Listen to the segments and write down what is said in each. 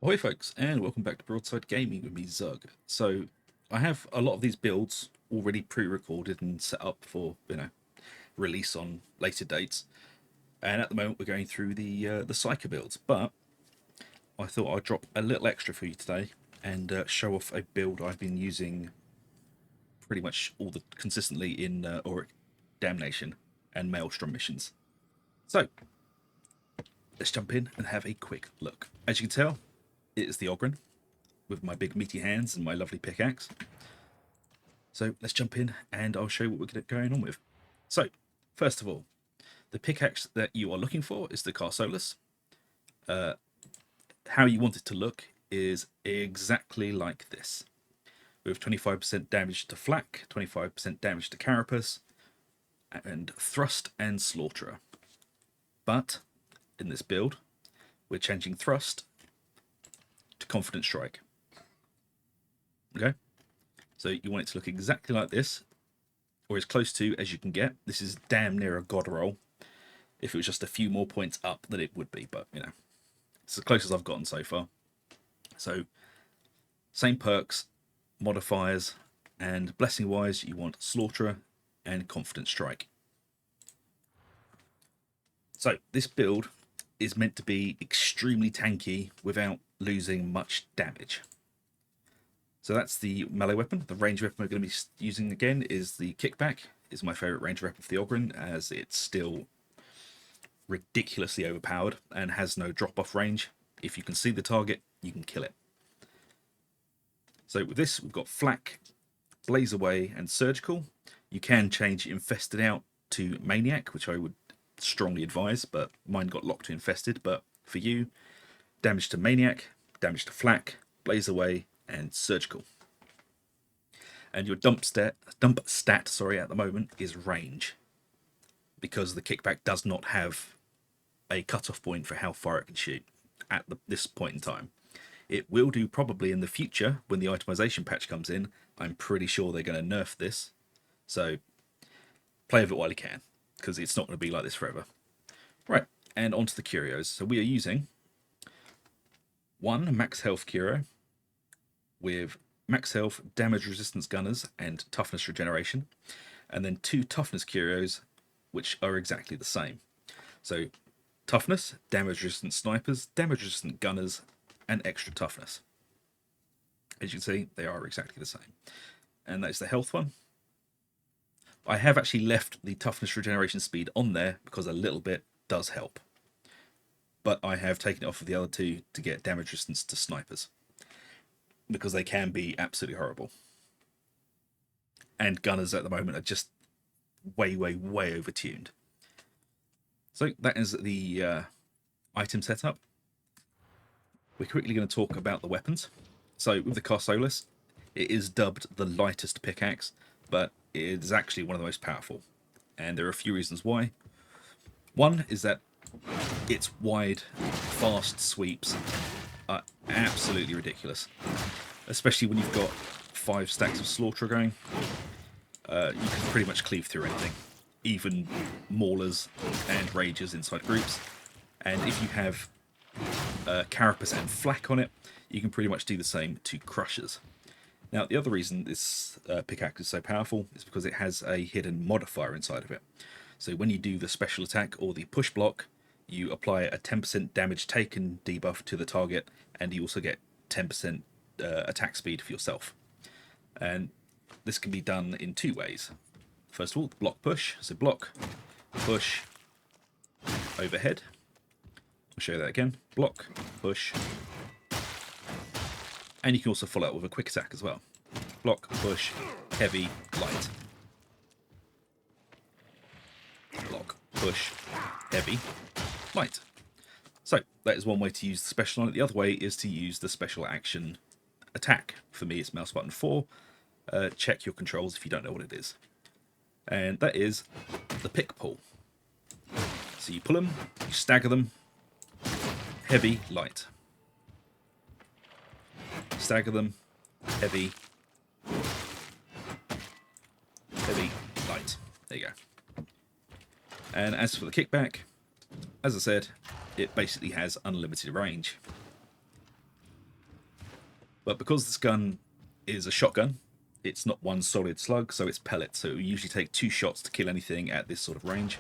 Ahoy folks, and welcome back to Broadside Gaming with me, Zug. So, I have a lot of these builds already pre-recorded and set up for, release on later dates. And at the moment we're going through the Psyker builds, but I thought I'd drop a little extra for you today and show off a build I've been using pretty much consistently in Auric Damnation and Maelstrom missions. So, let's jump in and have a quick look. As you can tell, it is the Ogryn, with my big meaty hands and my lovely pickaxe. So let's jump in and I'll show you what we're going on with. So, first of all, the pickaxe that you are looking for is the Carsolus. How you want it to look is exactly like this, with 25% damage to flak, 25% damage to carapace, and thrust and slaughterer. But in this build, we're changing thrust to confident strike. Okay? So you want it to look exactly like this, or as close to as you can get. This is damn near a god roll. If it was just a few more points up than it would be, but it's as close as I've gotten so far. So, same perks, modifiers, and blessing wise, you want Slaughterer and Confident Strike. So, this build is meant to be extremely tanky without losing much damage. So that's the melee weapon. The range weapon we're going to be using again is the Kickback. It's my favourite range weapon for the Ogryn, as it's still ridiculously overpowered and has no drop-off range. If you can see the target, you can kill it. So with this, we've got Flak, Blaze Away, and Surgical. You can change Infested out to Maniac, which I would strongly advise, but mine got locked to Infested. But for you, damage to Maniac, damage to Flak, Blaze Away, and Surgical. And your dump stat at the moment is range, because the Kickback does not have a cutoff point for how far it can shoot at this point in time. It will do probably in the future when the itemization patch comes in. I'm pretty sure they're going to nerf this, so play with it while you can, because it's not going to be like this forever. Right, and onto the curios. So we are using one max health curio with max health, damage resistance gunners, and toughness regeneration, and then two toughness curios, which are exactly the same. So toughness, damage resistant snipers, damage resistant gunners, and extra toughness. As you can see, they are exactly the same. And that's the health one. I have actually left the toughness regeneration speed on there because a little bit does help. But I have taken it off of the other two to get damage resistance to snipers, because they can be absolutely horrible. And gunners at the moment are just way overtuned. So that is the item setup. We're quickly going to talk about the weapons. So with the Carsolus, it is dubbed the lightest pickaxe, but it is actually one of the most powerful. And there are a few reasons why. One is that its wide, fast sweeps are absolutely ridiculous, especially when you've got 5 stacks of Slaughterer going. You can pretty much cleave through anything, even Maulers and Ragers inside groups. And if you have Carapace and Flak on it, you can pretty much do the same to Crushers. Now, the other reason this pickaxe is so powerful is because it has a hidden modifier inside of it. So when you do the special attack or the push block, you apply a 10% damage taken debuff to the target, and you also get 10% attack speed for yourself. And this can be done in 2 ways. First of all, block push. So block, push, overhead. I'll show you that again. Block, push. And you can also follow up with a quick attack as well. Block, push, heavy, light. Block, push, heavy, light. So that is one way to use the special on it. The other way is to use the special action attack. For me, it's mouse button 4. Check your controls if you don't know what it is. And that is the pick pull. So you pull them, you stagger them, heavy, light. Stagger them, heavy, heavy, light. There you go. And as for the kickback, as I said, it basically has unlimited range. But because this gun is a shotgun, it's not one solid slug, so it's pellets. So it will usually take 2 shots to kill anything at this sort of range.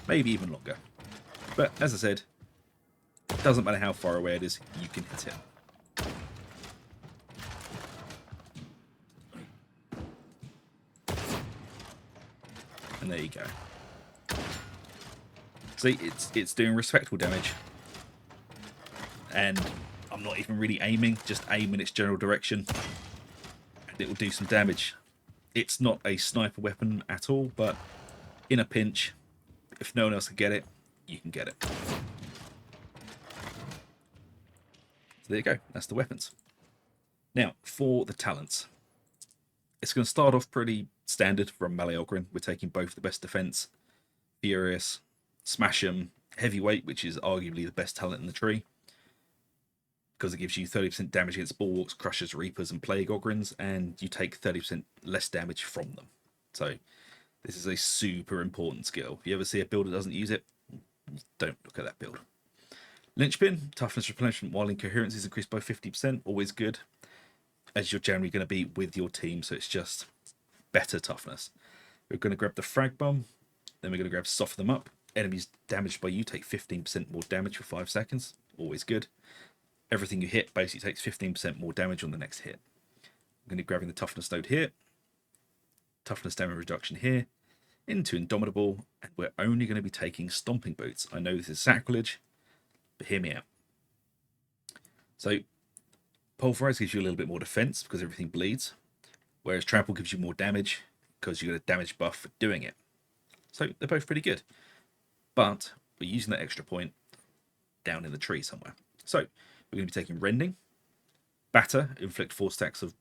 Maybe even longer. But as I said, it doesn't matter how far away it is, you can hit it. And there you go. See, it's doing respectable damage. And I'm not even really aiming, just aim in its general direction. And it will do some damage. It's not a sniper weapon at all, but in a pinch, if no one else can get it, you can get it. So there you go, that's the weapons. Now, for the talents. It's going to start off pretty standard from melee Ogryn. We're taking both the best defense, Furious, Smash 'em, Heavyweight, which is arguably the best talent in the tree, because it gives you 30% damage against Bulwarks, Crushers, Reapers, and Plague Ogryns, and you take 30% less damage from them. So this is a super important skill. If you ever see a build that doesn't use it, don't look at that build. Linchpin, toughness replenishment while incoherence is increased by 50%, always good, as you're generally going to be with your team, so it's just better toughness. We're going to grab the Frag Bomb, then we're going to grab Soften Them Up. Enemies damaged by you take 15% more damage for 5 seconds, always good. Everything you hit basically takes 15% more damage on the next hit. I'm going to be grabbing the toughness node here, toughness damage reduction here, into Indomitable, and we're only going to be taking Stomping Boots. I know this is sacrilege, but hear me out. So, Pulverize gives you a little bit more defense because everything bleeds, whereas Trample gives you more damage because you get a damage buff for doing it. So, they're both pretty good. But we're using that extra point down in the tree somewhere. So, we're going to be taking Rending, Batter, inflict 4 stacks of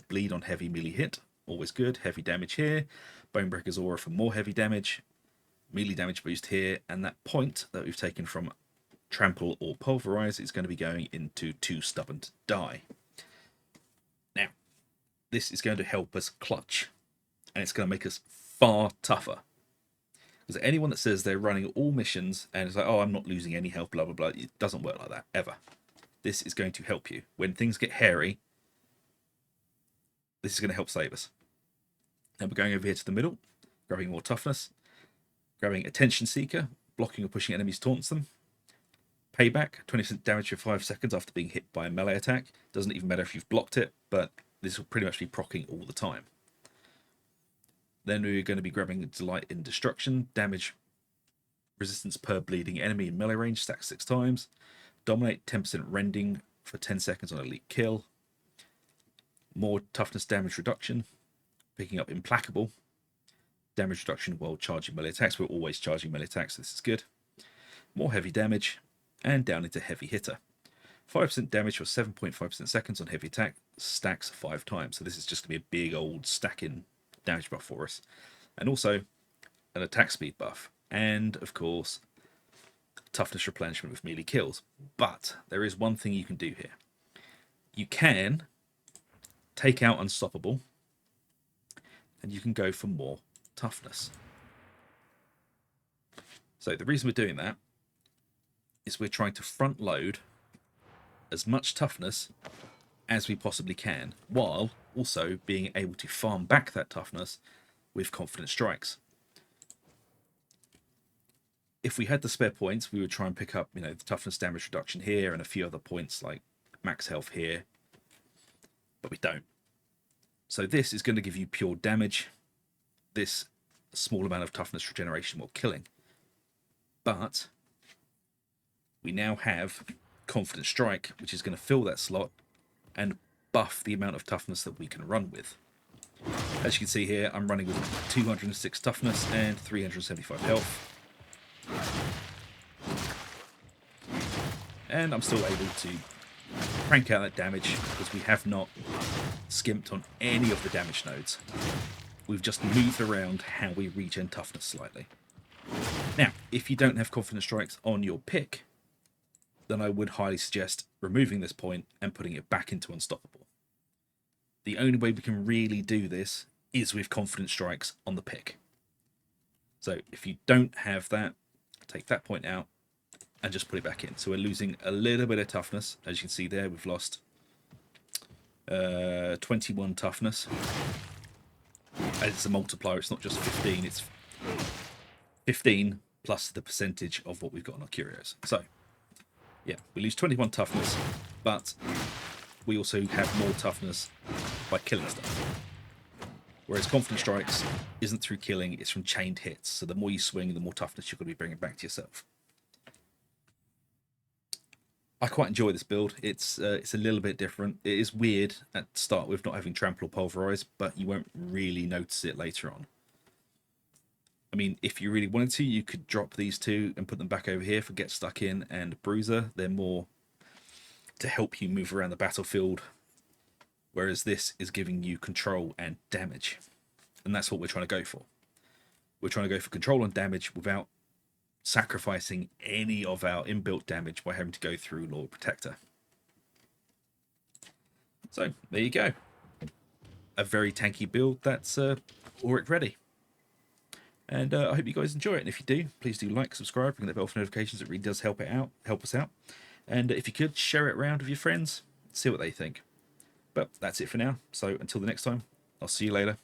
bleed on heavy melee hit, always good. Heavy damage here, Bonebreaker's Aura for more heavy damage, melee damage boost here, and that point that we've taken from Trample or Pulverize is going to be going into Too Stubborn to Die. Now, this is going to help us clutch, and it's going to make us far tougher. Because anyone that says they're running all missions and it's like, oh, I'm not losing any health, blah, blah, blah, it doesn't work like that, ever. This is going to help you. When things get hairy, this is going to help save us. And we're going over here to the middle, grabbing more toughness, grabbing Attention Seeker, blocking or pushing enemies taunts them. Payback, 20% damage for 5 seconds after being hit by a melee attack. Doesn't even matter if you've blocked it, but this will pretty much be proccing all the time. Then we're going to be grabbing Delight in Destruction, damage resistance per bleeding enemy in melee range, stacked 6 times. Dominate, 10% rending for 10 seconds on elite kill. More toughness damage reduction. Picking up Implacable, damage reduction while charging melee attacks. We're always charging melee attacks, so this is good. More heavy damage, and down into Heavy Hitter. 5% damage for 7.5% seconds on heavy attack, stacks 5 times. So this is just going to be a big old stacking damage buff for us. And also an attack speed buff. And of course, toughness replenishment with melee kills. But there is one thing you can do here. You can take out Unstoppable, and you can go for more toughness. So the reason we're doing that is we're trying to front load as much toughness as we possibly can, while also being able to farm back that toughness with confident strikes. If we had the spare points, we would try and pick up, the toughness damage reduction here and a few other points like max health here, but we don't. So this is going to give you pure damage, this small amount of toughness regeneration while killing. But we now have Confident Strike, which is going to fill that slot and buff the amount of toughness that we can run with. As you can see here, I'm running with 206 toughness and 375 health. And I'm still able to crank out that damage because we have not skimped on any of the damage nodes. We've just moved around how we regen toughness slightly. Now, if you don't have Confident Strikes on your pick, then I would highly suggest removing this point and putting it back into Unstoppable. The only way we can really do this is with Confident Strikes on the pick. So if you don't have that, take that point out, and just put it back in. So we're losing a little bit of toughness. As you can see there, we've lost 21 toughness. And it's a multiplier, it's not just 15, it's 15 plus the percentage of what we've got on our curios. So, yeah, we lose 21 toughness, but we also have more toughness by killing stuff. Whereas Confident Strikes isn't through killing, it's from chained hits. So the more you swing, the more toughness you're going to be bringing back to yourself. I quite enjoy this build. It's a little bit different. It is weird at the start with not having Trample or Pulverize, but you won't really notice it later on. I mean, if you really wanted to, you could drop these two and put them back over here for Get Stuck In and Bruiser. They're more to help you move around the battlefield, whereas this is giving you control and damage. And that's what we're trying to go for. We're trying to go for control and damage without sacrificing any of our inbuilt damage by having to go through Lord Protector. So, there you go. A very tanky build that's Auric ready. And I hope you guys enjoy it. And if you do, please do like, subscribe, ring that bell for notifications. It really does help us out. And if you could, share it around with your friends, see what they think. But that's it for now. So until the next time, I'll see you later.